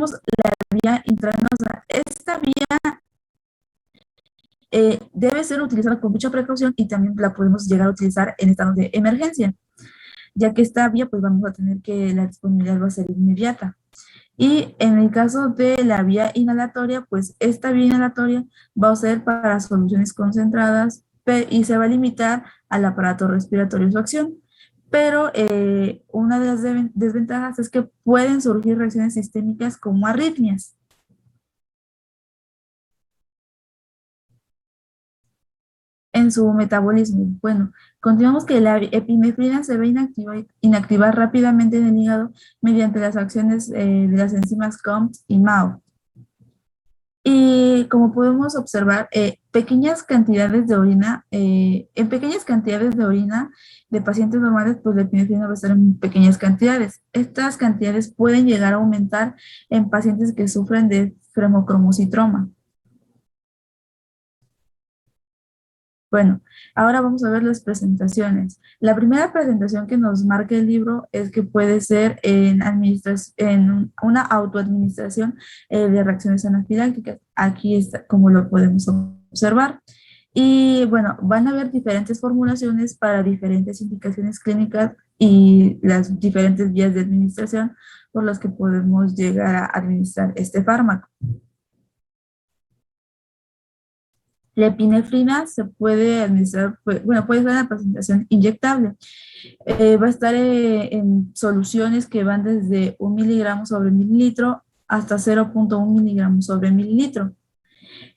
tenemos la vía intravenosa. Esta vía debe ser utilizada con mucha precaución y también la podemos llegar a utilizar en estados de emergencia, ya que esta vía pues vamos a tener que la disponibilidad va a ser inmediata. Y en el caso de la vía inhalatoria, pues esta vía inhalatoria va a ser para soluciones concentradas y se va a limitar al aparato respiratorio su acción. Pero una de las desventajas es que pueden surgir reacciones sistémicas como arritmias. En su metabolismo. Bueno, continuamos que la epinefrina se ve inactivar rápidamente en el hígado mediante las acciones de las enzimas COMT y MAO. Y como podemos observar, pequeñas cantidades de orina, en pequeñas cantidades de orina de pacientes normales, pues la epinefrina va a estar en pequeñas cantidades. Estas cantidades pueden llegar a aumentar en pacientes que sufren de frenocromocitroma. Bueno, ahora vamos a ver las presentaciones. La primera presentación que nos marca el libro es que puede ser en una autoadministración de reacciones anafilácticas. Aquí está, como lo podemos observar. Y bueno, van a haber diferentes formulaciones para diferentes indicaciones clínicas y las diferentes vías de administración por las que podemos llegar a administrar este fármaco. La epinefrina se puede administrar, bueno, puede ser una presentación inyectable. Va a estar en soluciones que van desde 1 miligramo sobre mililitro hasta 0,1 miligramos sobre mililitro.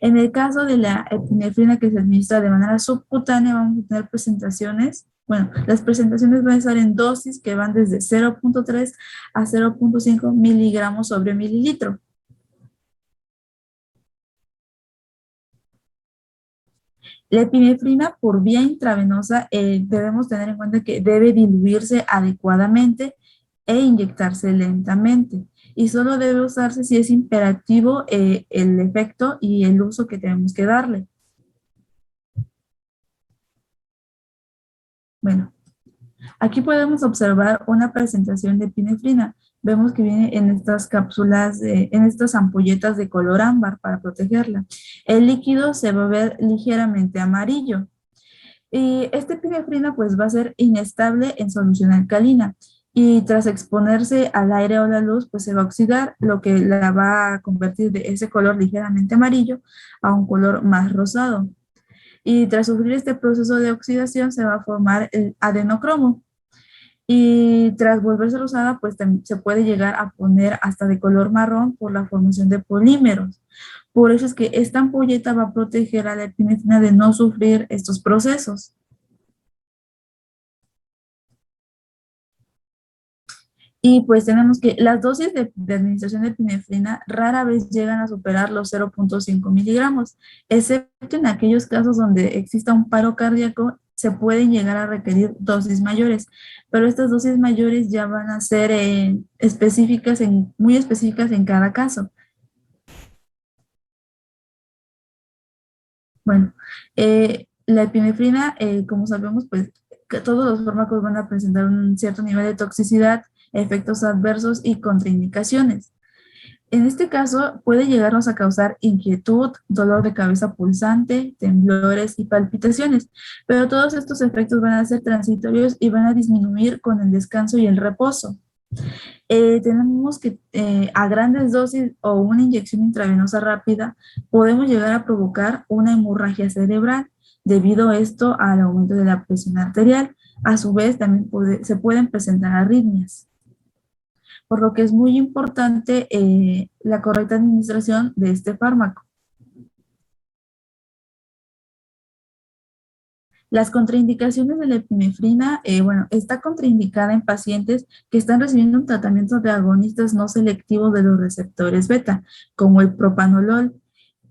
En el caso de la epinefrina que se administra de manera subcutánea, vamos a tener presentaciones. Bueno, las presentaciones van a estar en dosis que van desde 0,3 a 0,5 miligramos sobre mililitro. La epinefrina por vía intravenosa debemos tener en cuenta que debe diluirse adecuadamente e inyectarse lentamente. Y solo debe usarse si es imperativo el efecto y el uso que tenemos que darle. Bueno, aquí podemos observar una presentación de epinefrina. Vemos que viene en estas cápsulas, en estas ampolletas de color ámbar para protegerla. El líquido se va a ver ligeramente amarillo. Y esta epinefrina pues va a ser inestable en solución alcalina y tras exponerse al aire o la luz pues se va a oxidar, lo que la va a convertir de ese color ligeramente amarillo a un color más rosado. Y tras sufrir este proceso de oxidación se va a formar el adenocromo. Y tras volverse rosada, pues se puede llegar a poner hasta de color marrón por la formación de polímeros. Por eso es que esta ampolleta va a proteger a la epinefrina de no sufrir estos procesos. Y pues tenemos que las dosis de administración de epinefrina rara vez llegan a superar los 0,5 miligramos, excepto en aquellos casos donde exista un paro cardíaco, se pueden llegar a requerir dosis mayores, pero estas dosis mayores ya van a ser específicas, muy específicas en cada caso. Bueno, la epinefrina, como sabemos, pues que todos los fármacos van a presentar un cierto nivel de toxicidad, efectos adversos y contraindicaciones. En este caso, puede llegarnos a causar inquietud, dolor de cabeza pulsante, temblores y palpitaciones, pero todos estos efectos van a ser transitorios y van a disminuir con el descanso y el reposo. Tenemos que a grandes dosis o una inyección intravenosa rápida podemos llegar a provocar una hemorragia cerebral debido a esto al aumento de la presión arterial. A su vez, también se pueden presentar arritmias, por lo que es muy importante la correcta administración de este fármaco. Las contraindicaciones de la epinefrina, bueno, está contraindicada en pacientes que están recibiendo un tratamiento de agonistas no selectivos de los receptores beta, como el propanolol.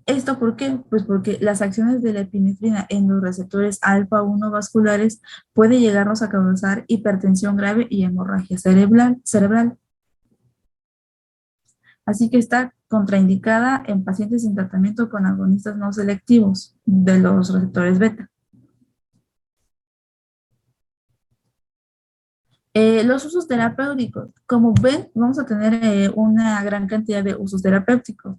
¿Esto por qué? Pues porque las acciones de la epinefrina en los receptores alfa-1 vasculares puede llegarnos a causar hipertensión grave y hemorragia cerebral. Así que está contraindicada en pacientes sin tratamiento con agonistas no selectivos de los receptores beta. Los usos terapéuticos. Como ven, vamos a tener una gran cantidad de usos terapéuticos.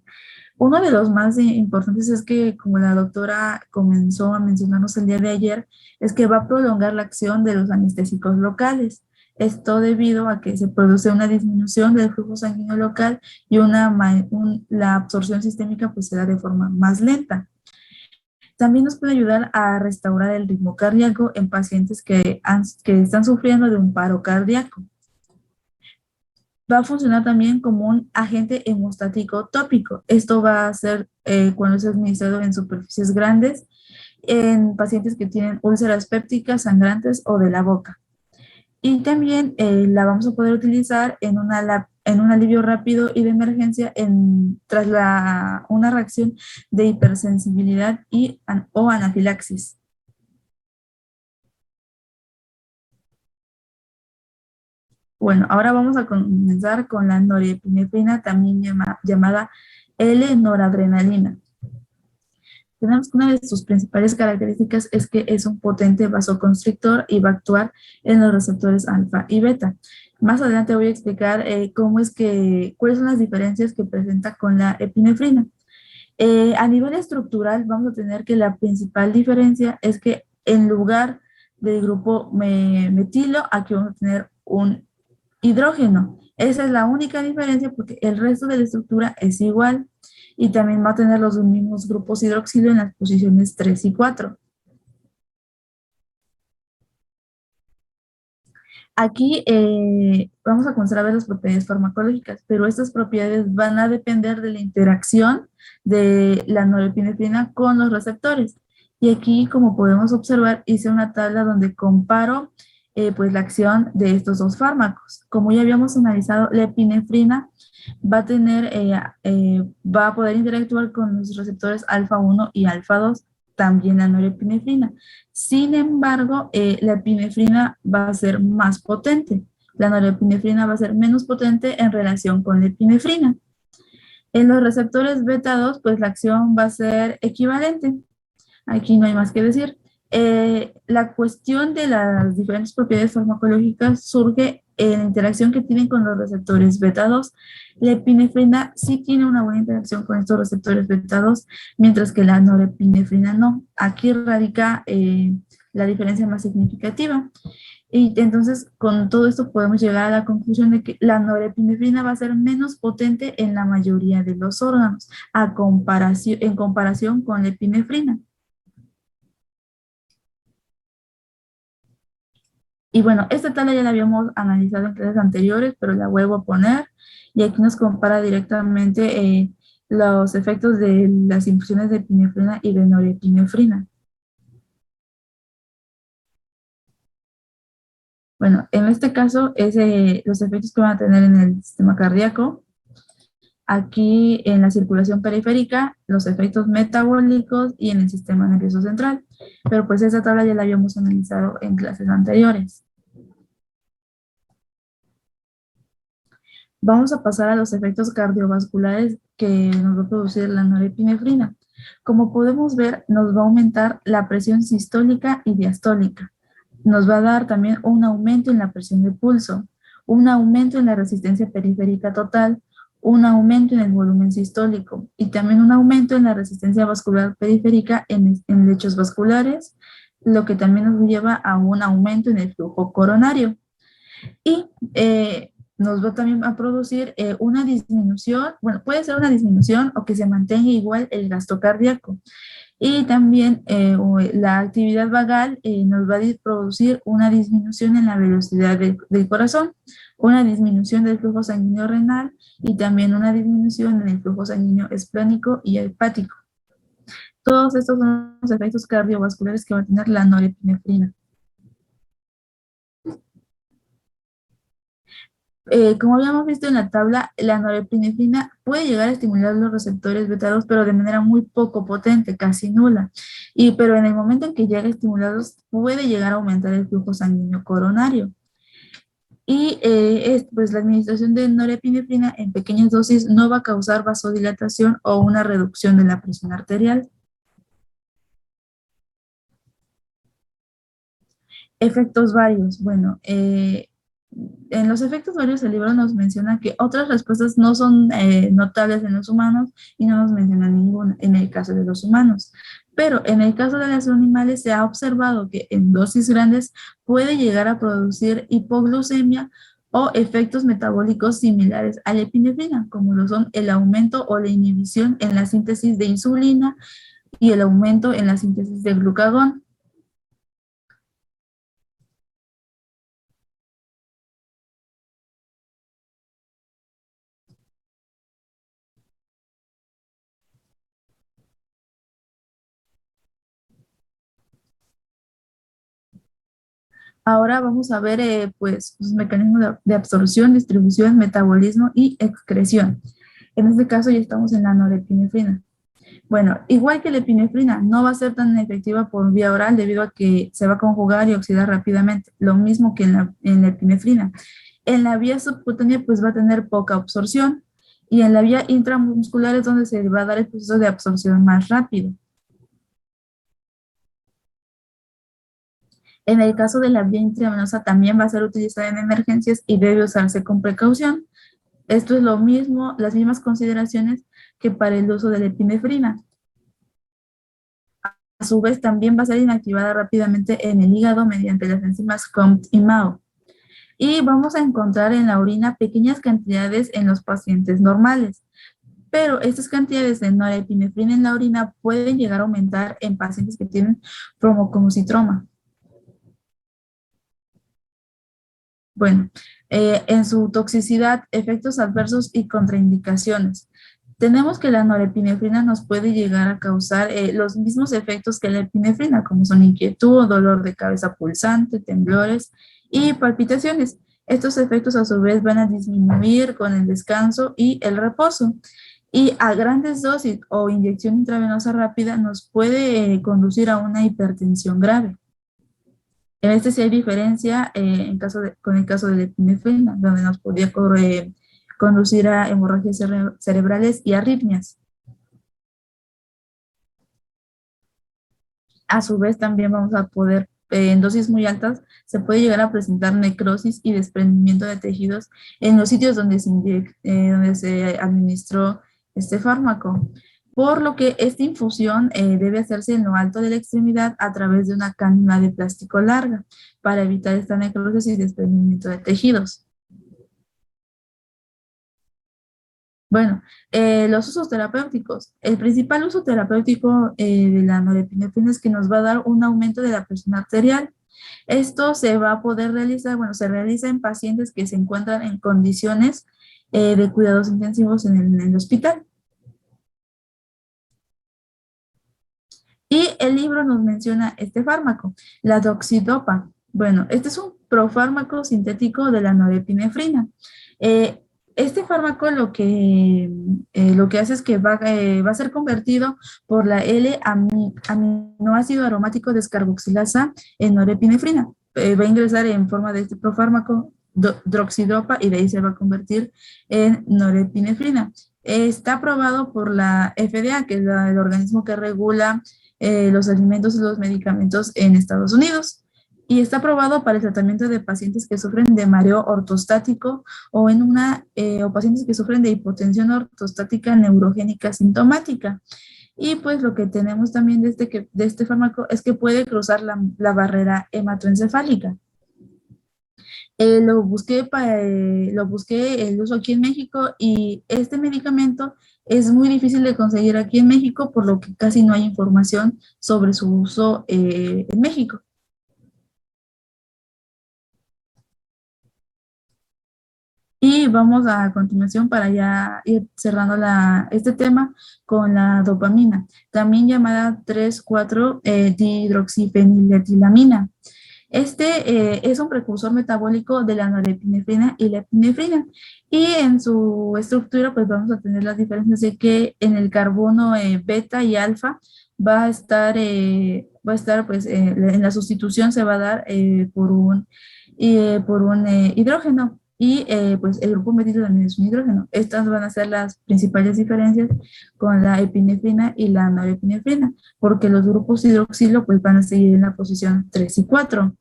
Uno de los más importantes es que, como la doctora comenzó a mencionarnos el día de ayer, es que va a prolongar la acción de los anestésicos locales. Esto debido a que se produce una disminución del flujo sanguíneo local y la absorción sistémica pues se da de forma más lenta. También nos puede ayudar a restaurar el ritmo cardíaco en pacientes que están sufriendo de un paro cardíaco. Va a funcionar también como un agente hemostático tópico. Esto va a ser cuando es administrado en superficies grandes, en pacientes que tienen úlceras pépticas, sangrantes o de la boca. Y también la vamos a poder utilizar en un alivio rápido y de emergencia tras una reacción de hipersensibilidad o anafilaxis. Bueno, ahora vamos a comenzar con la norepinefrina, también llamada L-noradrenalina. Tenemos que una de sus principales características es que es un potente vasoconstrictor y va a actuar en los receptores alfa y beta. Más adelante voy a explicar cuáles son las diferencias que presenta con la epinefrina. A nivel estructural, vamos a tener que la principal diferencia es que en lugar del grupo metilo, aquí vamos a tener un hidrógeno. Esa es la única diferencia porque el resto de la estructura es igual y también va a tener los mismos grupos hidroxilo en las posiciones 3 y 4. Aquí vamos a comenzar a ver las propiedades farmacológicas, pero estas propiedades van a depender de la interacción de la norepinefrina con los receptores. Y aquí, como podemos observar, hice una tabla donde comparo pues la acción de estos dos fármacos. Como ya habíamos analizado, la epinefrina va a poder interactuar con los receptores alfa 1 y alfa 2, también la norepinefrina. Sin embargo, la epinefrina va a ser más potente. La norepinefrina va a ser menos potente en relación con la epinefrina. En los receptores beta 2, pues la acción va a ser equivalente. Aquí no hay más que decir. La cuestión de las diferentes propiedades farmacológicas surge en la interacción que tienen con los receptores beta 2. La epinefrina sí tiene una buena interacción con estos receptores beta 2, mientras que la norepinefrina no. Aquí radica la diferencia más significativa. Y entonces, con todo esto podemos llegar a la conclusión de que la norepinefrina va a ser menos potente en la mayoría de los órganos, en comparación con la epinefrina. Y bueno, esta tabla ya la habíamos analizado en clases anteriores, pero la vuelvo a poner. Y aquí nos compara directamente los efectos de las infusiones de epinefrina y de norepinefrina. Bueno, en este caso es los efectos que van a tener en el sistema cardíaco. Aquí en la circulación periférica, los efectos metabólicos y en el sistema nervioso central. Pero pues esa tabla ya la habíamos analizado en clases anteriores. Vamos a pasar a los efectos cardiovasculares que nos va a producir la norepinefrina. Como podemos ver, nos va a aumentar la presión sistólica y diastólica. Nos va a dar también un aumento en la presión de pulso, un aumento en la resistencia periférica total, un aumento en el volumen sistólico y también un aumento en la resistencia vascular periférica en lechos vasculares, lo que también nos lleva a un aumento en el flujo coronario. Y nos va también a producir una disminución, bueno, puede ser una disminución o que se mantenga igual el gasto cardíaco. Y también la actividad vagal nos va a producir una disminución en la velocidad del corazón, una disminución del flujo sanguíneo renal y también una disminución en el flujo sanguíneo esplénico y hepático. Todos estos son los efectos cardiovasculares que va a tener la norepinefrina. Como habíamos visto en la tabla, la norepinefrina puede llegar a estimular los receptores beta 2, pero de manera muy poco potente, casi nula. Pero en el momento en que llega a estimularlos, puede llegar a aumentar el flujo sanguíneo coronario. Y pues la administración de norepinefrina en pequeñas dosis no va a causar vasodilatación o una reducción de la presión arterial. Efectos varios. Bueno, En los efectos varios, el libro nos menciona que otras respuestas no son notables en los humanos y no nos menciona ninguna en el caso de los humanos. Pero en el caso de los animales se ha observado que en dosis grandes puede llegar a producir hipoglucemia o efectos metabólicos similares a la epinefrina, como lo son el aumento o la inhibición en la síntesis de insulina y el aumento en la síntesis de glucagón. Ahora vamos a ver pues, los mecanismos de absorción, distribución, metabolismo y excreción. En este caso ya estamos en la norepinefrina. Bueno, igual que la epinefrina, no va a ser tan efectiva por vía oral debido a que se va a conjugar y oxidar rápidamente, lo mismo que en la epinefrina. En la vía subcutánea pues va a tener poca absorción y en la vía intramuscular es donde se va a dar el proceso de absorción más rápido. En el caso de la vía intravenosa también va a ser utilizada en emergencias y debe usarse con precaución. Esto es lo mismo, las mismas consideraciones que para el uso de la epinefrina. A su vez, también va a ser inactivada rápidamente en el hígado mediante las enzimas COMT y MAO. Y vamos a encontrar en la orina pequeñas cantidades en los pacientes normales. Pero estas cantidades de norepinefrina en la orina pueden llegar a aumentar en pacientes que tienen bromoconocitroma. Bueno, en su toxicidad, efectos adversos y contraindicaciones. Tenemos que la norepinefrina nos puede llegar a causar los mismos efectos que la epinefrina, como son inquietud, dolor de cabeza pulsante, temblores y palpitaciones. Estos efectos a su vez van a disminuir con el descanso y el reposo. Y a grandes dosis o inyección intravenosa rápida nos puede conducir a una hipertensión grave. En este sí hay diferencia con el caso de la epinefrina, donde nos podía conducir a hemorragias cerebrales y arritmias. A su vez, también vamos a poder, en dosis muy altas, se puede llegar a presentar necrosis y desprendimiento de tejidos en los sitios donde se administró este fármaco. Por lo que esta infusión debe hacerse en lo alto de la extremidad a través de una cánula de plástico larga para evitar esta necrosis y desprendimiento de tejidos. Bueno, los usos terapéuticos. El principal uso terapéutico de la norepinefrina es que nos va a dar un aumento de la presión arterial. Esto se va a poder realizar, bueno, se realiza en pacientes que se encuentran en condiciones de cuidados intensivos en el hospital. Y el libro nos menciona este fármaco, la doxidopa. Bueno, este es un profármaco sintético de la norepinefrina. Eh, este fármaco lo que hace es que va a ser convertido por la L-aminoácido aromático descarboxilasa en norepinefrina. Va a ingresar en forma de este profármaco droxidopa y de ahí se va a convertir en norepinefrina. Está aprobado por la FDA, que es el organismo que regula los alimentos y los medicamentos en Estados Unidos. Y está aprobado para el tratamiento de pacientes que sufren de mareo ortostático o pacientes que sufren de hipotensión ortostática neurogénica sintomática. Y pues lo que tenemos también de este fármaco es que puede cruzar la barrera hematoencefálica. Lo busqué el uso aquí en México y este medicamento es muy difícil de conseguir aquí en México, por lo que casi no hay información sobre su uso en México. Y vamos a continuación para ya ir cerrando este tema con la dopamina, también llamada 3,4-dihidroxifeniletilamina. Este es un precursor metabólico de la norepinefrina y la epinefrina. Y en su estructura, pues vamos a tener las diferencias de que en el carbono beta y alfa va a estar pues, en la sustitución se va a dar por un hidrógeno. Y pues el grupo metilo también es un hidrógeno. Estas van a ser las principales diferencias con la epinefrina y la norepinefrina, porque los grupos hidroxilo pues van a seguir en la posición 3 y 4.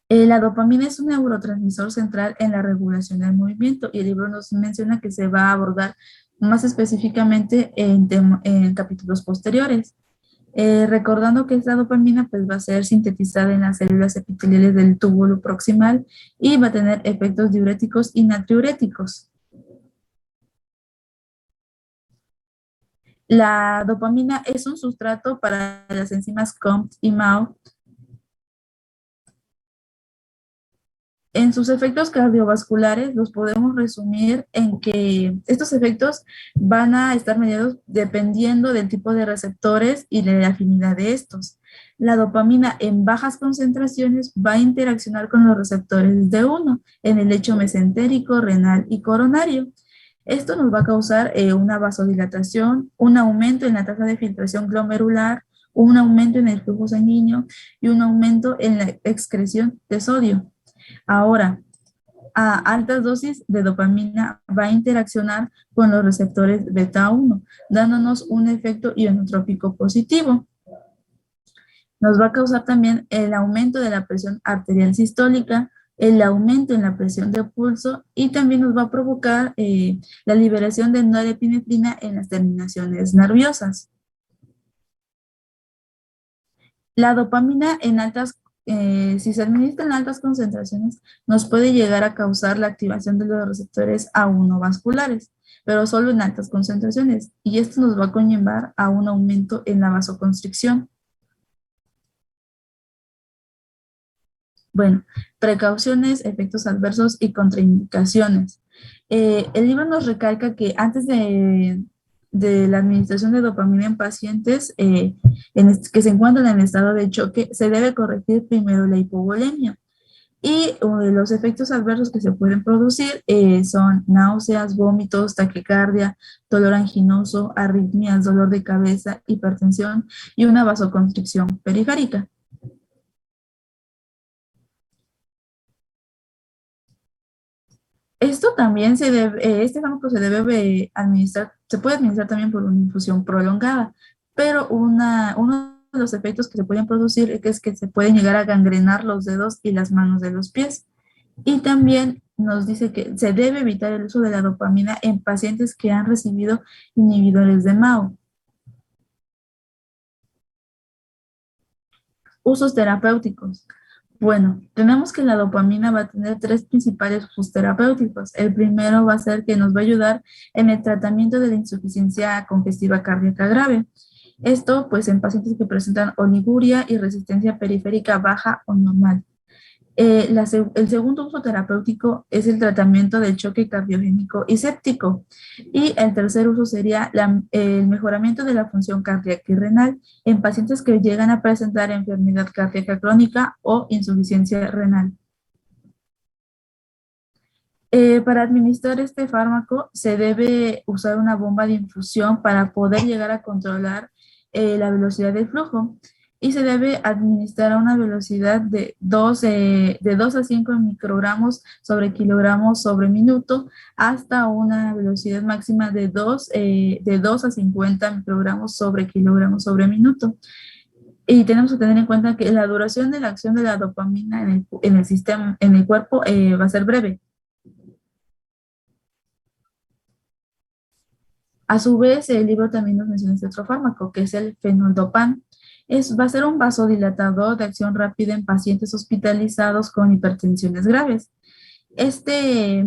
La dopamina es un neurotransmisor central en la regulación del movimiento y el libro nos menciona que se va a abordar más específicamente en capítulos posteriores. Recordando que esta dopamina pues, va a ser sintetizada en las células epiteliales del túbulo proximal y va a tener efectos diuréticos y natriuréticos. La dopamina es un sustrato para las enzimas COMT y MAO. En sus efectos cardiovasculares los podemos resumir en que estos efectos van a estar mediados dependiendo del tipo de receptores y de la afinidad de estos. La dopamina en bajas concentraciones va a interaccionar con los receptores de uno en el lecho mesentérico, renal y coronario. Esto nos va a causar una vasodilatación, un aumento en la tasa de filtración glomerular, un aumento en el flujo sanguíneo y un aumento en la excreción de sodio. Ahora, a altas dosis de dopamina va a interaccionar con los receptores beta 1, dándonos un efecto ionotrópico positivo. Nos va a causar también el aumento de la presión arterial sistólica, el aumento en la presión de pulso y también nos va a provocar la liberación de norepinefrina en las terminaciones nerviosas. La dopamina en si se administra en altas concentraciones, nos puede llegar a causar la activación de los receptores A1 vasculares, pero solo en altas concentraciones, y esto nos va a conllevar a un aumento en la vasoconstricción. Bueno, precauciones, efectos adversos y contraindicaciones. El libro nos recalca que antes de la administración de dopamina en pacientes que se encuentran en estado de choque, se debe corregir primero la hipovolemia. Y los efectos adversos que se pueden producir son náuseas, vómitos, taquicardia, dolor anginoso, arritmias, dolor de cabeza, hipertensión y una vasoconstricción periférica. Esto también este fármaco se debe administrar, se puede administrar también por una infusión prolongada, pero uno de los efectos que se pueden producir es que se pueden llegar a gangrenar los dedos y las manos de los pies. Y también nos dice que se debe evitar el uso de la dopamina en pacientes que han recibido inhibidores de MAO. Usos terapéuticos. Bueno, tenemos que la dopamina va a tener tres principales usos terapéuticos. El primero va a ser que nos va a ayudar en el tratamiento de la insuficiencia congestiva cardíaca grave. Esto, pues, en pacientes que presentan oliguria y resistencia periférica baja o normal. El segundo uso terapéutico es el tratamiento del choque cardiogénico y séptico. Y el tercer uso sería el mejoramiento de la función cardíaca y renal en pacientes que llegan a presentar enfermedad cardíaca crónica o insuficiencia renal. Para administrar este fármaco se debe usar una bomba de infusión para poder llegar a controlar la velocidad del flujo y se debe administrar a una velocidad de 2 a 5 microgramos sobre kilogramos sobre minuto hasta una velocidad máxima de 2 a 50 microgramos sobre kilogramos sobre minuto. Y tenemos que tener en cuenta que la duración de la acción de la dopamina en el sistema, en el cuerpo, va a ser breve. A su vez, el libro también nos menciona este otro fármaco, que es el fenoldopam. Va a ser un vasodilatador de acción rápida en pacientes hospitalizados con hipertensiones graves. Este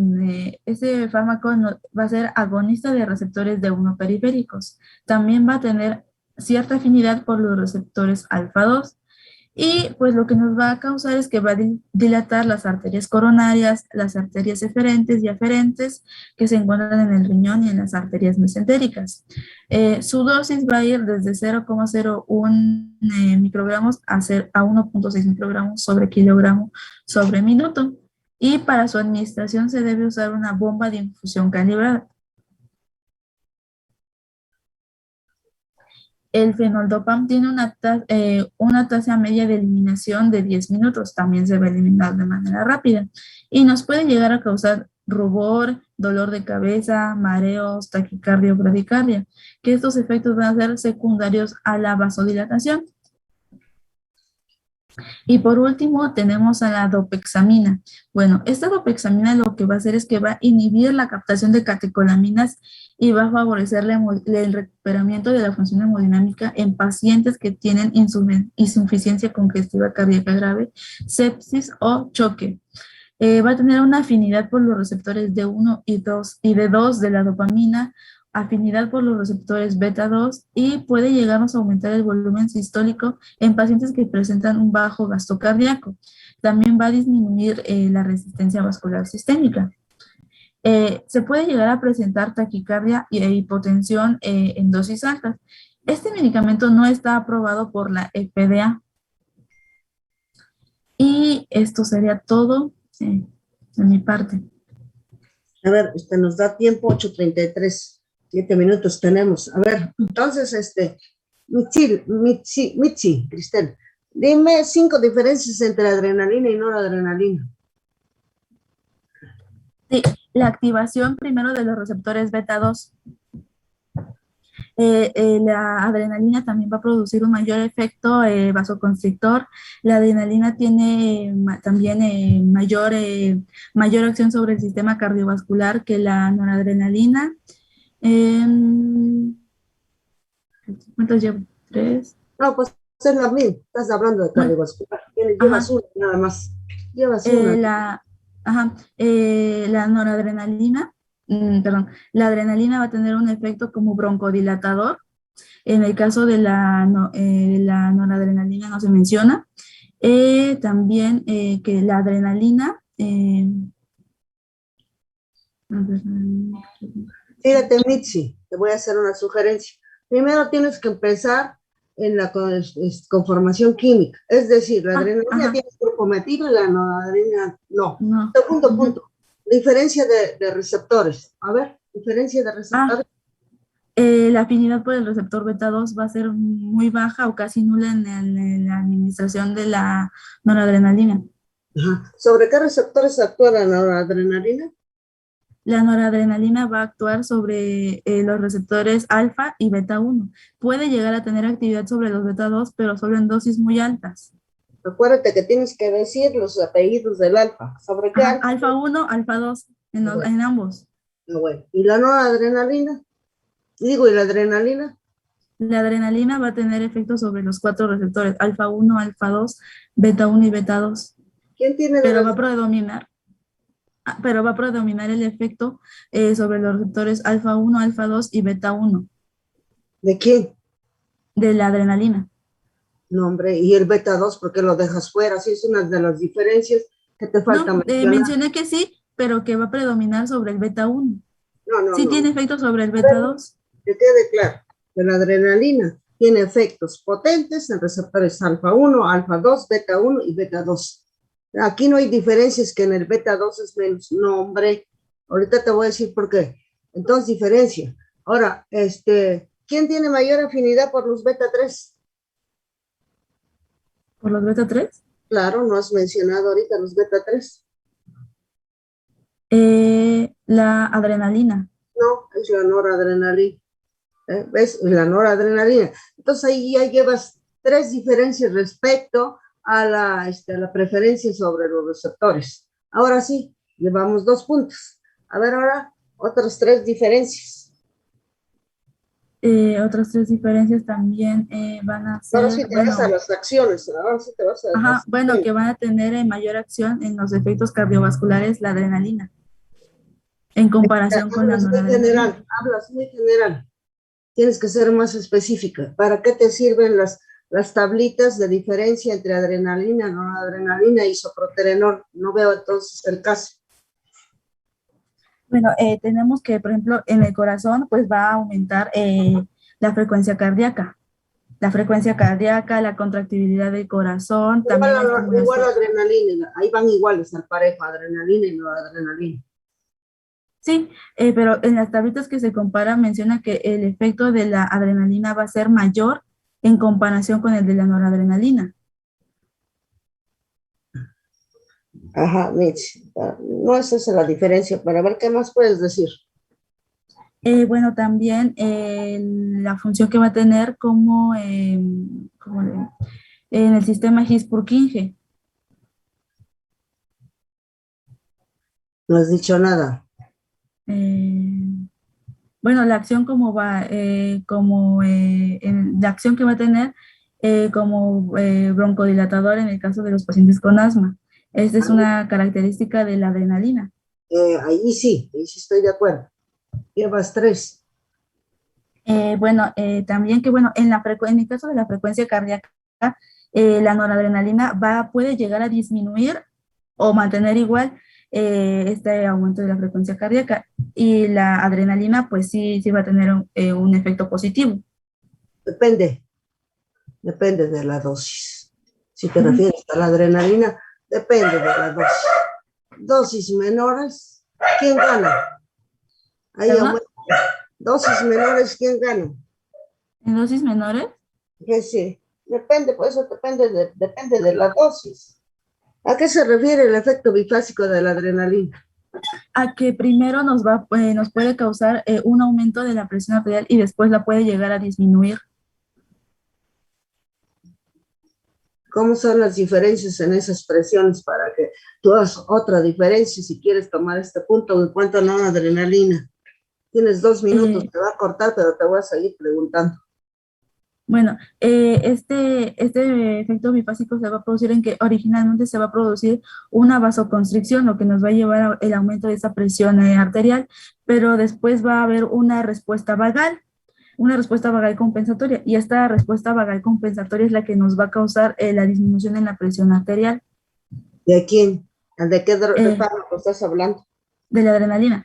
fármaco va a ser agonista de receptores de 1 periféricos. También va a tener cierta afinidad por los receptores alfa 2. Y pues lo que nos va a causar es que va a dilatar las arterias coronarias, las arterias eferentes y aferentes que se encuentran en el riñón y en las arterias mesentéricas. Su dosis va a ir desde 0,01 microgramos a 1,6 microgramos sobre kilogramo sobre minuto. Y para su administración se debe usar una bomba de infusión calibrada. El fenoldopam tiene una tasa media de eliminación de 10 minutos, también se va a eliminar de manera rápida y nos puede llegar a causar rubor, dolor de cabeza, mareos, taquicardia o bradicardia, que estos efectos van a ser secundarios a la vasodilatación. Y por último tenemos a la dopexamina. Bueno, esta dopexamina lo que va a hacer es que va a inhibir la captación de catecolaminas y va a favorecer el recuperamiento de la función hemodinámica en pacientes que tienen insuficiencia congestiva cardíaca grave, sepsis o choque. Va a tener una afinidad por los receptores de uno y 2 y de 2 de la dopamina, afinidad por los receptores beta 2 y puede llegarnos a aumentar el volumen sistólico en pacientes que presentan un bajo gasto cardíaco. También va a disminuir la resistencia vascular sistémica. Se puede llegar a presentar taquicardia e hipotensión en dosis altas. Este medicamento no está aprobado por la FDA. Y esto sería todo de mi parte. A ver, nos da tiempo, 8:33, 7 minutos tenemos. A ver, entonces, Mitzi, Cristel, dime 5 diferencias entre adrenalina y noradrenalina. Sí, la activación primero de los receptores beta 2. La adrenalina también va a producir un mayor efecto vasoconstrictor. La adrenalina tiene también mayor acción sobre el sistema cardiovascular que la noradrenalina. ¿Cuántos llevo? ¿Tres? No, pues es la misma, estás hablando de Bueno, cardiovascular. Llevas ajá. una nada más. Llevas una. La noradrenalina, perdón, la adrenalina va a tener un efecto como broncodilatador. En el caso de la noradrenalina no se menciona. También que la adrenalina, Fíjate, Mitzi, te voy a hacer una sugerencia. Primero tienes que empezar en la conformación química, es decir, la adrenalina tiene grupo metilo y la noradrenalina no. no. Segundo punto, diferencia de receptores. A ver, diferencia de receptores. La afinidad por el receptor beta 2 va a ser muy baja o casi nula en la administración de la noradrenalina. Ajá. ¿Sobre qué receptores actúa la noradrenalina? La noradrenalina va a actuar sobre los receptores alfa y beta 1. Puede llegar a tener actividad sobre los beta 2, pero solo en dosis muy altas. Acuérdate que tienes que decir los apellidos del alfa. ¿Sobre qué alfa? Alfa 1, alfa 2, en ambos. Bueno. ¿Y la noradrenalina? Digo, ¿y la adrenalina? La adrenalina va a tener efectos sobre los 4 receptores, alfa 1, alfa 2, beta 1 y beta 2. ¿Quién tiene Pero va a predominar el efecto sobre los receptores alfa 1, alfa 2 y beta 1. ¿De quién? De la adrenalina. No, hombre, y el beta 2, ¿por qué lo dejas fuera? Sí, es una de las diferencias que te falta mencionar. Mencioné que sí, pero que va a predominar sobre el beta 1. No. Sí tiene efectos sobre el beta 2. Que quede claro, que la adrenalina tiene efectos potentes en receptores alfa 1, alfa 2, beta 1 y beta 2. Aquí no hay diferencias que en el beta 2 es menos. No, hombre, ahorita te voy a decir por qué. Entonces, diferencia. Ahora, ¿quién tiene mayor afinidad por los beta 3? ¿Por los beta 3? Claro, no has mencionado ahorita los beta 3. La adrenalina. No, es la noradrenalina. ¿Ves? La noradrenalina. Entonces ahí ya llevas 3 diferencias respecto a la preferencia sobre los receptores. Ahora sí, llevamos 2 puntos. A ver ahora, otras 3 diferencias. Otras 3 diferencias también van a ser, Ahora sí te vas a las acciones, ahora sí te vas a las acciones. que van a tener mayor acción en los efectos cardiovasculares la adrenalina, en comparación con la noradrenalina. Hablas muy general. Tienes que ser más específica. ¿Para qué te sirven las tablitas de diferencia entre adrenalina, noradrenalina y isoproterenol? No veo entonces el caso. Bueno, tenemos que, por ejemplo, en el corazón, pues va a aumentar la frecuencia cardíaca. La frecuencia cardíaca, la contractibilidad del corazón, también la estimulación. Igual adrenalina, ahí van iguales al parejo, adrenalina y noradrenalina. Sí, pero en las tablitas que se comparan menciona que el efecto de la adrenalina va a ser mayor en comparación con el de la noradrenalina. Ajá, Mitch, no es esa la diferencia. Para ver qué más puedes decir. Bueno, también la función que va a tener en el sistema His-Purkinje. No has dicho nada. Eh, bueno, la acción como va, la acción que va a tener como broncodilatador en el caso de los pacientes con asma. Esta es Ahí, una característica de la adrenalina. ahí sí estoy de acuerdo. Llevas 3. Bueno, también que bueno, en el caso de la frecuencia cardíaca, la noradrenalina puede llegar a disminuir o mantener igual este aumento de la frecuencia cardíaca y la adrenalina pues sí, sí va a tener un efecto positivo. Depende, depende de la dosis. Si te Ujú. refieres a la adrenalina, depende de la dosis. Dosis menores, ¿quién gana? Ahí ¿Perdón? aumenta. Dosis menores, ¿quién gana? En dosis menores, Que sí, depende, por eso depende de la dosis. ¿A qué se refiere el efecto bifásico de la adrenalina? a que primero nos puede causar un aumento de la presión arterial y después la puede llegar a disminuir. ¿Cómo son las diferencias en esas presiones para que tú hagas otra diferencia si quieres tomar este punto en cuanto a la adrenalina? Tienes 2 minutos, Eh, te va a cortar, pero te voy a seguir preguntando. Bueno, este efecto bifásico se va a producir en que originalmente se va a producir una vasoconstricción, lo que nos va a llevar el aumento de esa presión arterial, pero después va a haber una respuesta vagal compensatoria, y esta respuesta vagal compensatoria es la que nos va a causar la disminución en la presión arterial ¿De quién? ¿De qué de eh, fármaco estás hablando? de la adrenalina.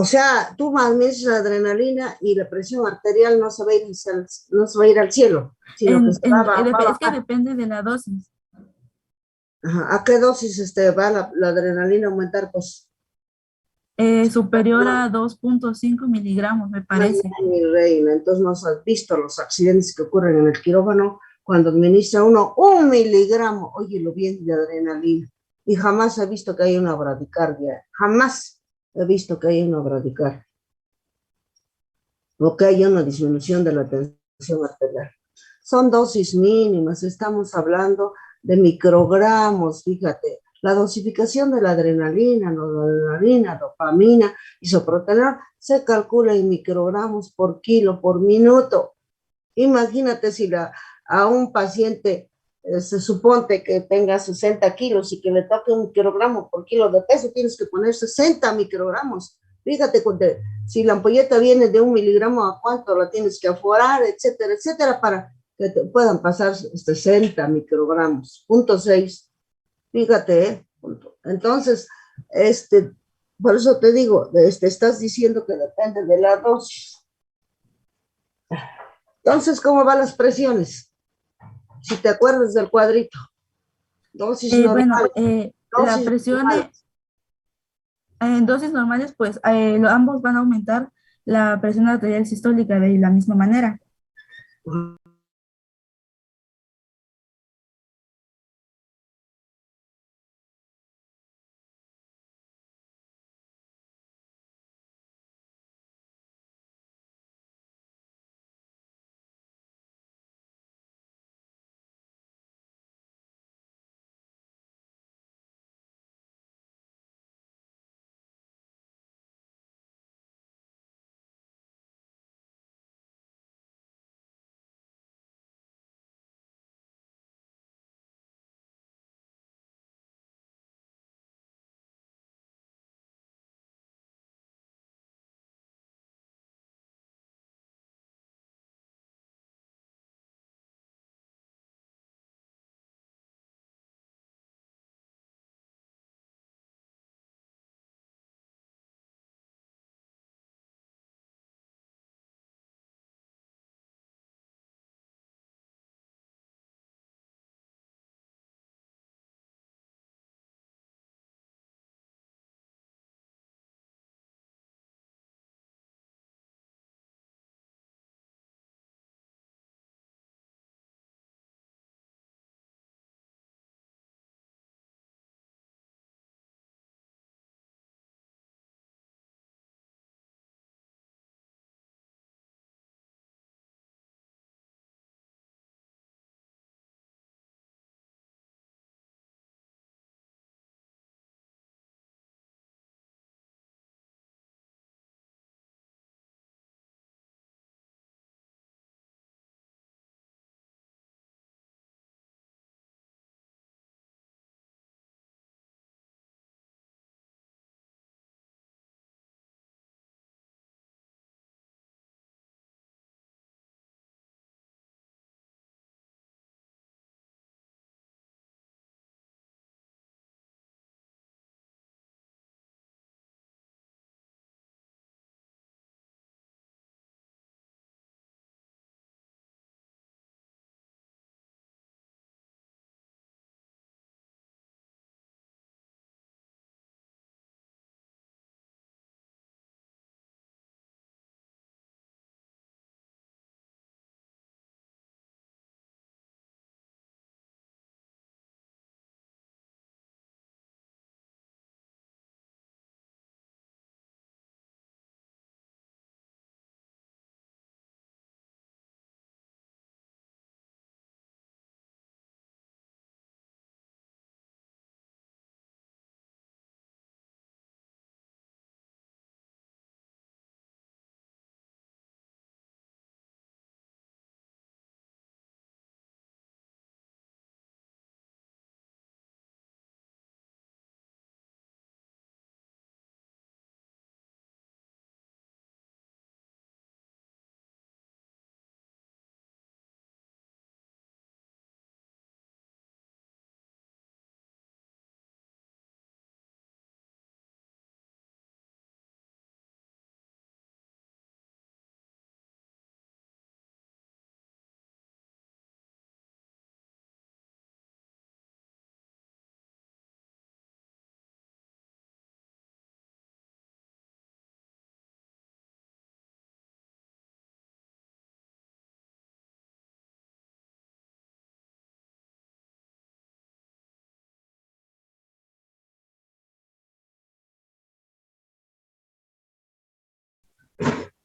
O sea, tú administras la adrenalina y la presión arterial no se va a ir, no se va a ir al cielo, sino que se va a Es que bajar. depende de la dosis. Ajá. ¿A qué dosis va la adrenalina a aumentar? Pues, Superior a 2,5 miligramos, me ay, parece. mi reina, entonces no has visto los accidentes que ocurren en el quirófano cuando administra uno 1 miligramo, óyelo bien, de adrenalina. Y jamás he visto que haya una bradicardia, jamás he visto que haya una bradicardia o que haya una disminución de la tensión arterial. Son dosis mínimas, estamos hablando de microgramos, fíjate. La dosificación de la adrenalina, noradrenalina, dopamina, isoproterenol, se calcula en microgramos por kilo por minuto. Imagínate si a un paciente se supone que tenga 60 kilos y que le toque 1 kilogramo por kilo de peso, tienes que poner 60 microgramos. Fíjate, si la ampolleta viene de 1 miligramo, ¿a cuánto la tienes que aforar, etcétera, etcétera, para que te puedan pasar 60 microgramos? Punto 6. Fíjate, entonces, este, por eso te digo, estás diciendo que depende de la dosis. Entonces, ¿cómo van las presiones? Si te acuerdas del cuadrito, dosis Bueno, normales, la dosis presión normales. en dosis normales, pues ambos van a aumentar la presión arterial sistólica de la misma manera.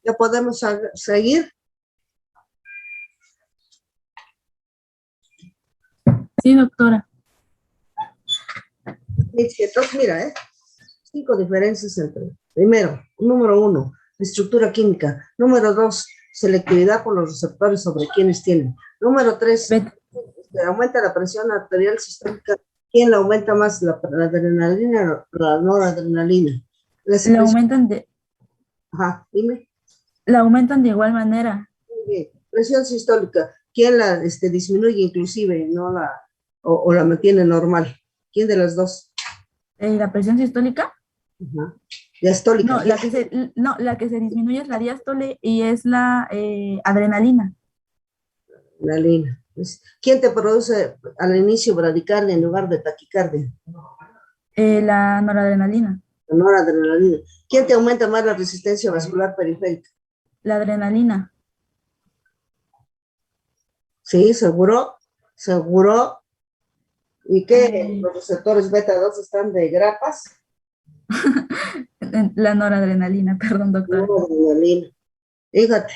¿Ya podemos seguir? Sí, doctora. Entonces, mira, 5 diferencias entre, primero, número 1, estructura química. Número 2, selectividad por los receptores sobre quienes tienen. Número 3, aumenta la presión arterial sistólica. ¿Quién la aumenta más, la adrenalina o la noradrenalina? La aumentan de, Ajá, dime. la aumentan de igual manera. Muy bien. Presión sistólica. ¿Quién la disminuye inclusive, no la, o la mantiene normal? ¿Quién de las dos? ¿La presión sistólica? Ajá. Diastólica. No, la que se disminuye es la diástole y es la adrenalina. Adrenalina. ¿Quién te produce al inicio bradicardia en lugar de taquicardia? La noradrenalina. La noradrenalina. ¿Quién te aumenta más la resistencia vascular periférica? La adrenalina. Sí, seguro, seguro. ¿Y qué? ¿Los receptores beta 2 están de grapas? La noradrenalina, perdón, doctora. Noradrenalina. Fíjate,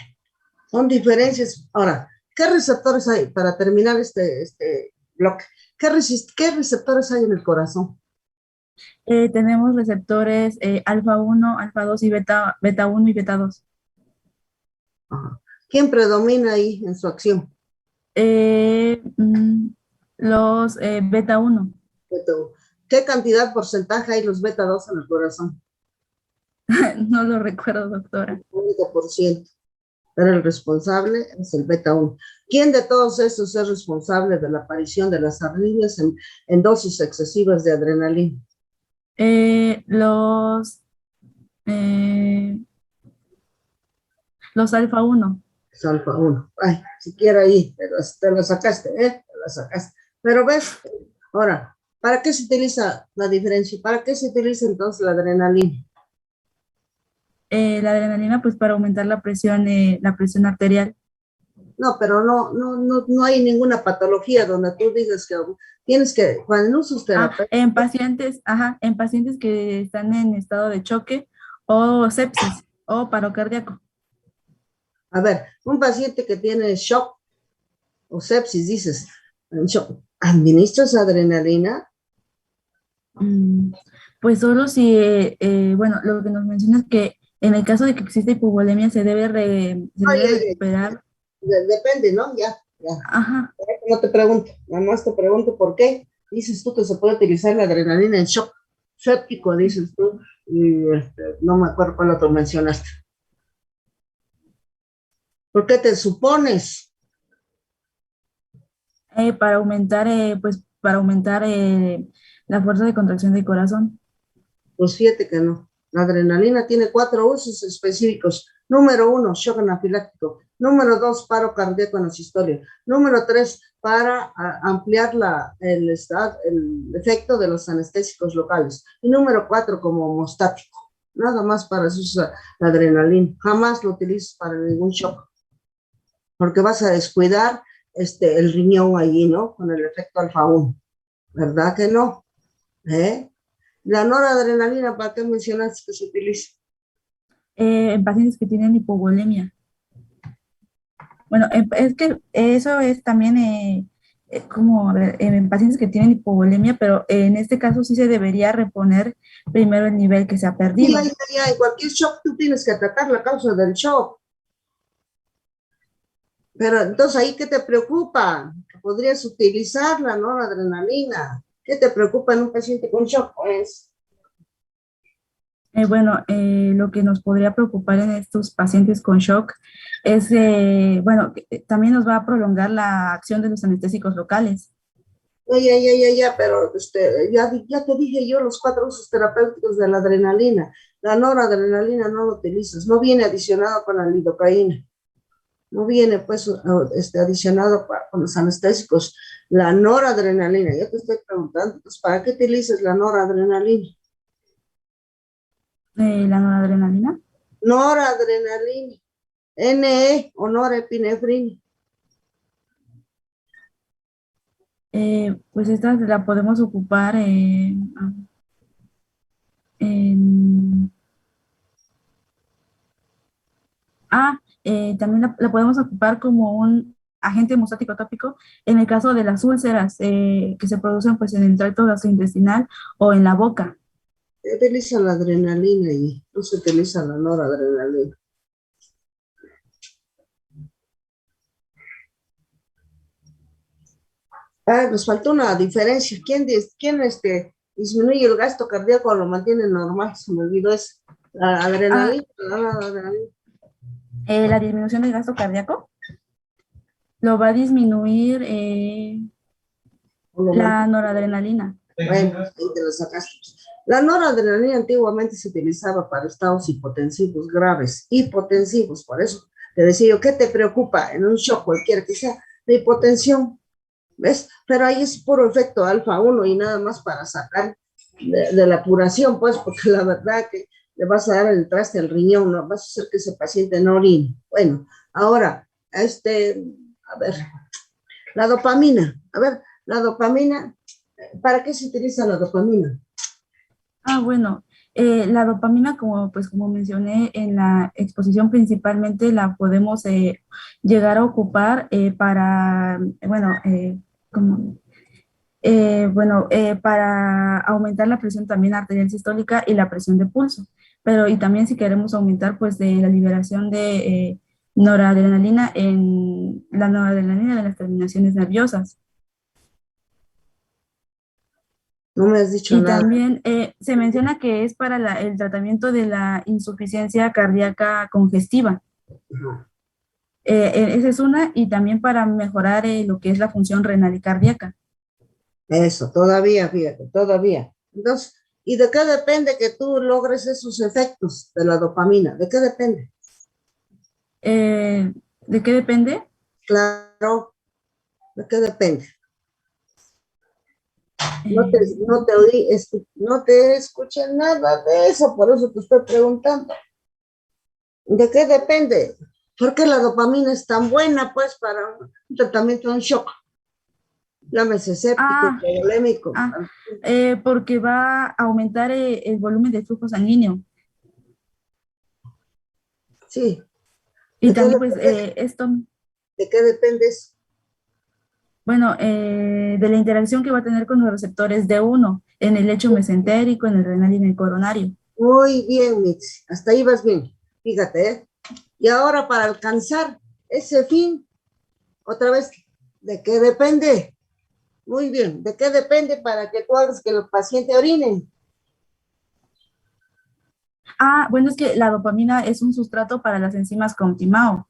son diferencias. Ahora, ¿qué receptores hay? Para terminar este bloque, ¿qué receptores hay en el corazón? Tenemos receptores alfa 1, alfa 2 y beta 1 y beta 2. Ajá. ¿Quién predomina ahí en su acción? Los beta 1. Beta 1. ¿Qué cantidad porcentaje hay los beta 2 en el corazón? No lo recuerdo, doctora. 1%. Pero el responsable es el beta 1. ¿Quién de todos estos es responsable de la aparición de las arritmias en dosis excesivas de adrenalina? Eh, los alfa 1. Es alfa 1. Ay, siquiera ahí, te lo sacaste, Te lo sacaste. Pero ves, ahora, ¿para qué se utiliza la diferencia? ¿Para qué se utiliza entonces la adrenalina? La adrenalina, pues para aumentar la presión arterial. No, pero no hay ninguna patología donde tú digas que tienes que, cuando usas terapia. En pacientes que están en estado de choque o sepsis o paro cardíaco. A ver, un paciente que tiene shock o sepsis, dices, shock, ¿administras adrenalina? Pues solo si, bueno, lo que nos menciona es que en el caso de que exista hipovolemia se debe recuperar. Depende, ¿no? Ya. Ajá. No te pregunto, nada más te pregunto por qué dices tú que se puede utilizar la adrenalina en shock séptico, dices tú, y no me acuerdo cuál otro mencionaste. ¿Por qué te supones? Para aumentar la fuerza de contracción del corazón. Pues fíjate que no. La adrenalina tiene 4 usos específicos. Número 1, shock anafiláctico. Número 2, paro cardíaco en asistolia. Número 3, para ampliar el efecto de los anestésicos locales. Y número 4, como homostático. Nada más para eso usa la adrenalina. Jamás lo utilizas para ningún shock. Porque vas a descuidar el riñón allí, ¿no? Con el efecto alfa 1. ¿Verdad que no? La noradrenalina, ¿para qué mencionaste que se utiliza? En pacientes que tienen hipovolemia. Bueno, es que eso es también como en pacientes que tienen hipovolemia, pero en este caso sí se debería reponer primero el nivel que se ha perdido. Ya, en cualquier shock tú tienes que atacar la causa del shock. Pero entonces ahí, ¿qué te preocupa? Podrías utilizar la noradrenalina. ¿Qué te preocupa en un paciente con shock? Pues Lo que nos podría preocupar en estos pacientes con shock es, también nos va a prolongar la acción de los anestésicos locales. pero ya te dije yo los 4 usos terapéuticos de la adrenalina. La noradrenalina no lo utilizas, no viene adicionado con la lidocaína. No viene pues adicionado con los anestésicos. La noradrenalina, yo te estoy preguntando, pues, ¿para qué utilizas la noradrenalina? La noradrenalina. Noradrenalina, NE o norepinefrina. Pues esta la podemos ocupar en, También la podemos ocupar como un agente hemostático tópico en el caso de las úlceras que se producen pues en el tracto gastrointestinal o en la boca. Se utiliza la adrenalina y no se utiliza la noradrenalina. Nos faltó una diferencia. ¿Quién disminuye el gasto cardíaco o lo mantiene normal? Se me olvidó eso. La Ah, adrenalina, la noradrenalina. la disminución del gasto cardíaco lo va a disminuir O lo la mantiene. noradrenalina. Bueno, ahí te lo sacaste. La noradrenalina antiguamente se utilizaba para estados hipotensivos graves, hipotensivos, por eso te decía yo, ¿qué te preocupa en un shock cualquiera que sea? La hipotensión, ¿ves? Pero ahí es puro efecto alfa 1 y nada más para sacar de la apuración, pues, porque la verdad que le vas a dar el traste al riñón, no vas a hacer que ese paciente no orine. Bueno, ahora, a ver, la dopamina, a ver, la dopamina, ¿para qué se utiliza la dopamina? Bueno, la dopamina, como mencioné en la exposición, principalmente la podemos llegar a ocupar como, para aumentar la presión también arterial sistólica y la presión de pulso. Pero y también si queremos aumentar pues de la liberación de la noradrenalina de las terminaciones nerviosas. No me has dicho Y nada. también se menciona que es para el tratamiento de la insuficiencia cardíaca congestiva. Esa es una, y también para mejorar lo que es la función renal y cardíaca. Eso, todavía, fíjate, todavía. Entonces, ¿y de qué depende que tú logres esos efectos de la dopamina? ¿De qué depende? ¿De qué depende? Claro, ¿de qué depende? No te, Eh, no te oí, no te escuché nada de eso, por eso te estoy preguntando. ¿De qué depende? ¿Por qué la dopamina es tan buena, pues, para un tratamiento de un shock? Llámese séptico, ah, hipovolémico. ah, Porque va a aumentar el volumen de flujo sanguíneo. Sí, Y ¿de qué también, pues, depende? esto, ¿De qué depende eso? bueno, de la interacción que va a tener con los receptores D1 en el lecho mesentérico, en el renal y en el coronario. Muy bien, Mitzi, hasta ahí vas bien. Fíjate, ¿eh? Y ahora para alcanzar ese fin, otra vez, ¿de qué depende? Muy bien, ¿de qué depende para que tú hagas que el paciente orine? Bueno, es que la dopamina es un sustrato para las enzimas Contimao.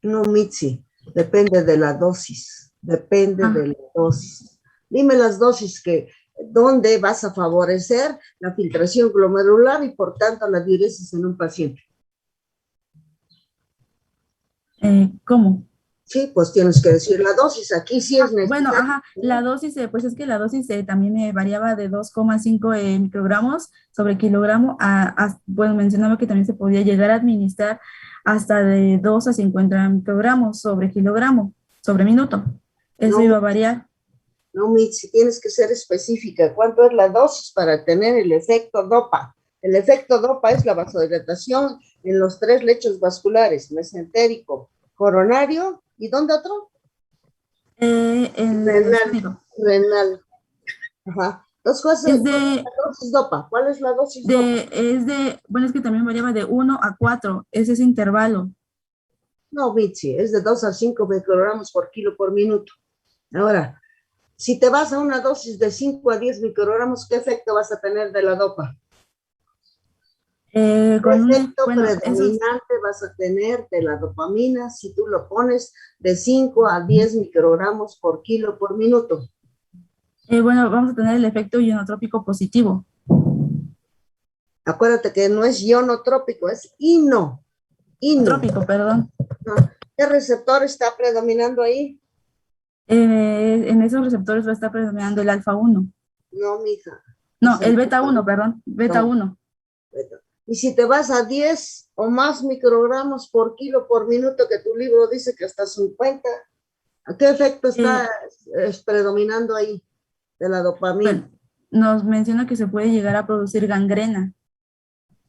No, Mitzi, depende de la dosis, depende Ah, de la dosis. Dime las dosis donde vas a favorecer la filtración glomerular y por tanto la diuresis en un paciente. ¿Cómo? Sí, pues tienes que decir la dosis, aquí sí es Bueno, necesario. ajá, la dosis, pues es que la dosis también variaba de 2,5 microgramos sobre kilogramo bueno, mencionaba que también se podía llegar a administrar hasta de 2 a 50 microgramos sobre kilogramo, sobre minuto. Eso No, iba a variar. no, Mitzi, tienes que ser específica. ¿Cuánto es la dosis para tener el efecto DOPA? El efecto DOPA es la vasodilatación en los tres lechos vasculares, mesentérico, coronario, ¿y dónde otro? El Renal, sódico. renal. Ajá. Dos cosas, Es ¿cuál es de, la dosis DOPA? ¿Cuál es la dosis DOPA? bueno, es que también variaba de 1 a 4, es ese intervalo. No, Mitzi, es de 2 a 5 microgramos por kilo por minuto. Ahora, si te vas a una dosis de 5 a 10 microgramos, ¿qué efecto vas a tener de la DOPA? Efecto Bueno, predominante vas a tener de la dopamina si tú lo pones de 5 a 10 microgramos por kilo por minuto. bueno, vamos a tener el efecto ionotrópico positivo. Acuérdate que no es ionotrópico, es ino. Trópico, perdón. ¿Qué receptor está predominando ahí? En esos receptores va a estar predominando el alfa 1. No, mija. No, Ese el no, beta 1, perdón. Beta no. uno. Y si te vas a 10 o más microgramos por kilo por minuto, que tu libro dice que hasta 50, ¿a qué efecto está Eh, predominando ahí de la dopamina? bueno, nos menciona que se puede llegar a producir gangrena.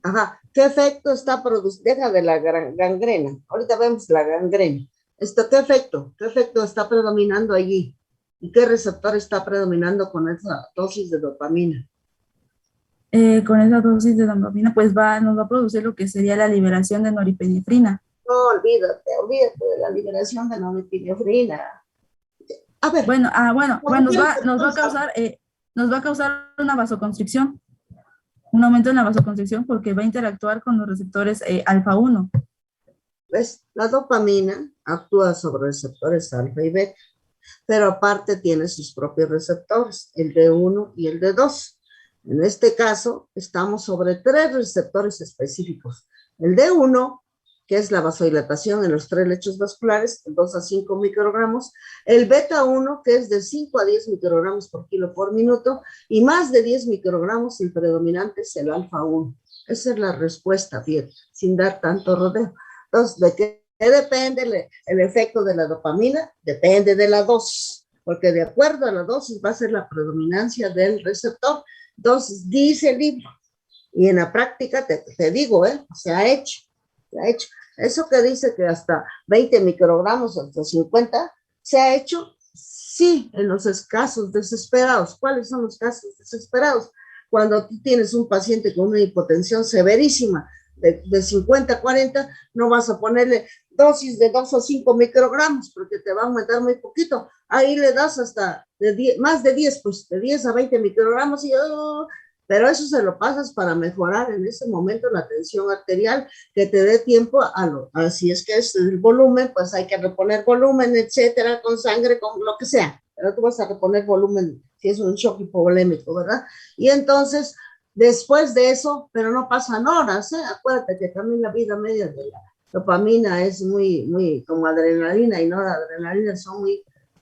Ajá, ¿qué efecto está produciendo? Deja de la gangrena, ahorita vemos la gangrena. ¿Qué efecto está predominando allí? ¿Y qué receptor está predominando con esa dosis de dopamina? Con esa dosis de dopamina, pues nos va a producir lo que sería la liberación de noripinefrina. No, olvídate de la liberación de norepinefrina. A ver, Bueno, ¿por qué el nos va a causar una vasoconstricción, un aumento en la vasoconstricción porque va a interactuar con los receptores alfa 1. ¿Ves? La dopamina actúa sobre receptores alfa y beta, pero aparte tiene sus propios receptores, el D1 y el D2. En este caso, estamos sobre 3 receptores específicos. El D1, que es la vasodilatación en los 3 lechos vasculares, 2 a 5 microgramos. El beta 1, que es de 5 a 10 microgramos por kilo por minuto, y más de 10 microgramos, el predominante es el alfa 1. Esa es la respuesta, bien, sin dar tanto rodeo. Entonces, ¿de qué depende el efecto de la dopamina? Depende de la dosis, porque de acuerdo a la dosis va a ser la predominancia del receptor. Entonces, dice el libro, y en la práctica te digo, se ha hecho. Eso que dice que hasta 20 microgramos, hasta 50, ¿se ha hecho? Sí, en los casos desesperados. ¿Cuáles son los casos desesperados? Cuando tú tienes un paciente con una hipotensión severísima, de 50 a 40, no vas a ponerle dosis de 2 o 5 microgramos, porque te va a aumentar muy poquito. Ahí le das hasta más de 10, pues de 10 a 20 microgramos, pero eso se lo pasas para mejorar en ese momento la tensión arterial, que te dé tiempo si es que es el volumen, pues hay que reponer volumen, etcétera, con sangre, con lo que sea, pero tú vas a reponer volumen si es un shock hipovolémico, ¿verdad? Y entonces, después de eso, pero no pasan horas, acuérdate que también la vida media de la dopamina es muy como adrenalina y noradrenalina son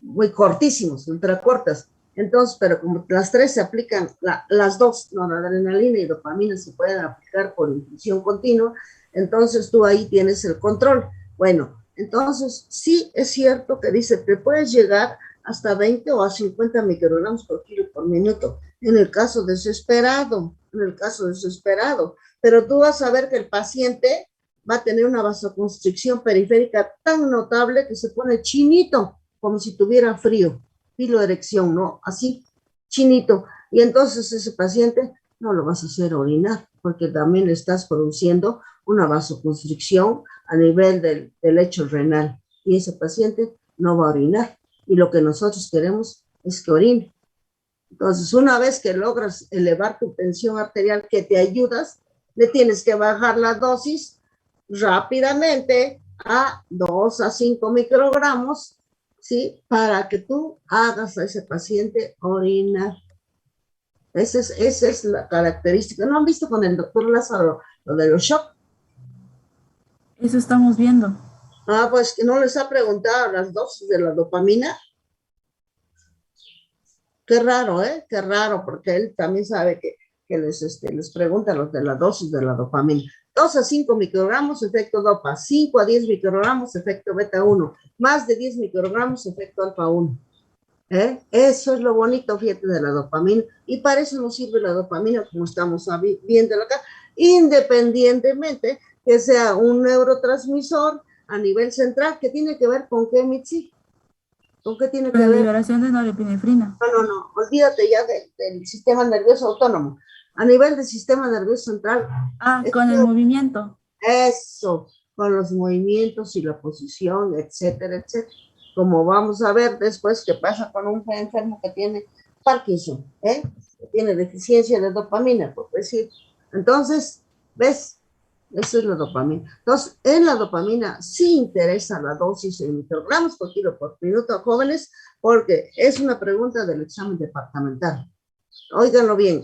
muy cortísimos, ultra cortas. Entonces, pero como las 3 se aplican, las 2, noradrenalina y dopamina, se pueden aplicar por infusión continua, entonces tú ahí tienes el control. Bueno, entonces sí es cierto que dice, te puedes llegar hasta 20 o a 50 microgramos por kilo por minuto, en el caso desesperado, pero tú vas a ver que el paciente va a tener una vasoconstricción periférica tan notable que se pone chinito, como si tuviera frío, piloerección, ¿no? Así, chinito. Y entonces ese paciente no lo vas a hacer orinar, porque también le estás produciendo una vasoconstricción a nivel del lecho renal. Y ese paciente no va a orinar. Y lo que nosotros queremos es que orine. Entonces, una vez que logras elevar tu tensión arterial, que te ayudas, le tienes que bajar la dosis rápidamente a 2 a 5 microgramos, ¿sí? Para que tú hagas a ese paciente orinar. Esa es la característica. ¿No han visto con el doctor Lázaro lo de los shock? Eso estamos viendo. Pues que no les ha preguntado las dosis de la dopamina. Qué raro, Qué raro, porque él también sabe que les pregunta los de la dosis de la dopamina. 2 a 5 microgramos, efecto dopa. 5 a 10 microgramos, efecto beta 1. Más de 10 microgramos, efecto alfa 1. Eso es lo bonito, fíjate, de la dopamina. Y para eso nos sirve la dopamina, como estamos viendo acá, independientemente que sea un neurotransmisor a nivel central, que tiene que ver con qué, Mitzi. ¿Con qué tiene Con que la ver? liberación de norepinefrina. No, olvídate ya del sistema nervioso autónomo. A nivel del sistema nervioso central. Con el movimiento. Eso, con los movimientos y la posición, etcétera, etcétera. Como vamos a ver después qué pasa con un enfermo que tiene Parkinson, que tiene deficiencia de dopamina, por decir. Entonces, ¿ves? Eso es la dopamina. Entonces, en la dopamina sí interesa la dosis en microgramos por kilo por minuto a jóvenes, porque es una pregunta del examen departamental. Óiganlo bien,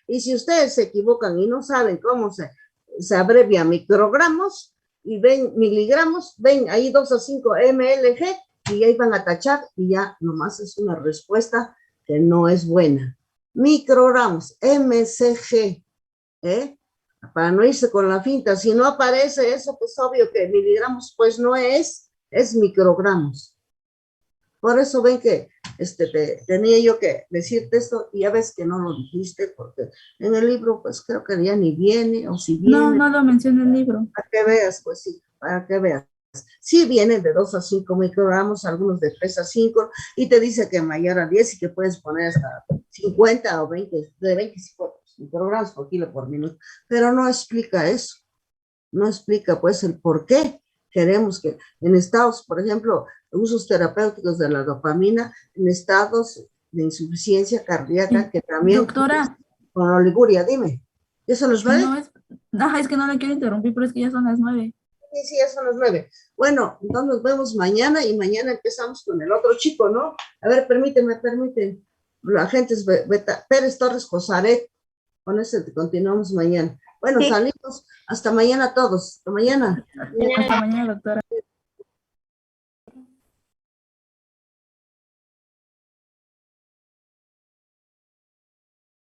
y si ustedes se equivocan y no saben cómo se abrevia microgramos y ven miligramos, ven ahí 2 a 5 mlg y ahí van a tachar y ya nomás es una respuesta que no es buena. Microgramos, mcg, para no irse con la finta. Si no aparece eso, pues obvio que miligramos, pues no es microgramos. Por eso ven que tenía yo que decirte esto y ya ves que no lo dijiste porque en el libro pues creo que ya ni viene o si No, viene. no lo menciona el libro. Para que veas, pues sí, para que veas. Sí vienen de 2 a 5 microgramos, algunos de 3 a 5 y te dice que mayor a 10 y que puedes poner hasta 50 o 20, de 25 microgramos por kilo por minuto, pero no explica eso, no explica pues el por qué queremos que en estados, por ejemplo, usos terapéuticos de la dopamina, en estados de insuficiencia cardíaca, Sí. que también Doctora, con oliguria, dime, ¿eso nos vale? no es, ajá, es que no le quiero interrumpir, pero es que ya son las 9. Sí, sí, ya son las 9. Bueno, entonces nos vemos mañana y mañana empezamos con el otro chico, ¿no? A ver, permíteme. La gente es Pérez Torres Cosaret. Con ese continuamos mañana. Bueno, Sí. salimos. Hasta mañana todos. Hasta mañana. Hasta mañana, doctora.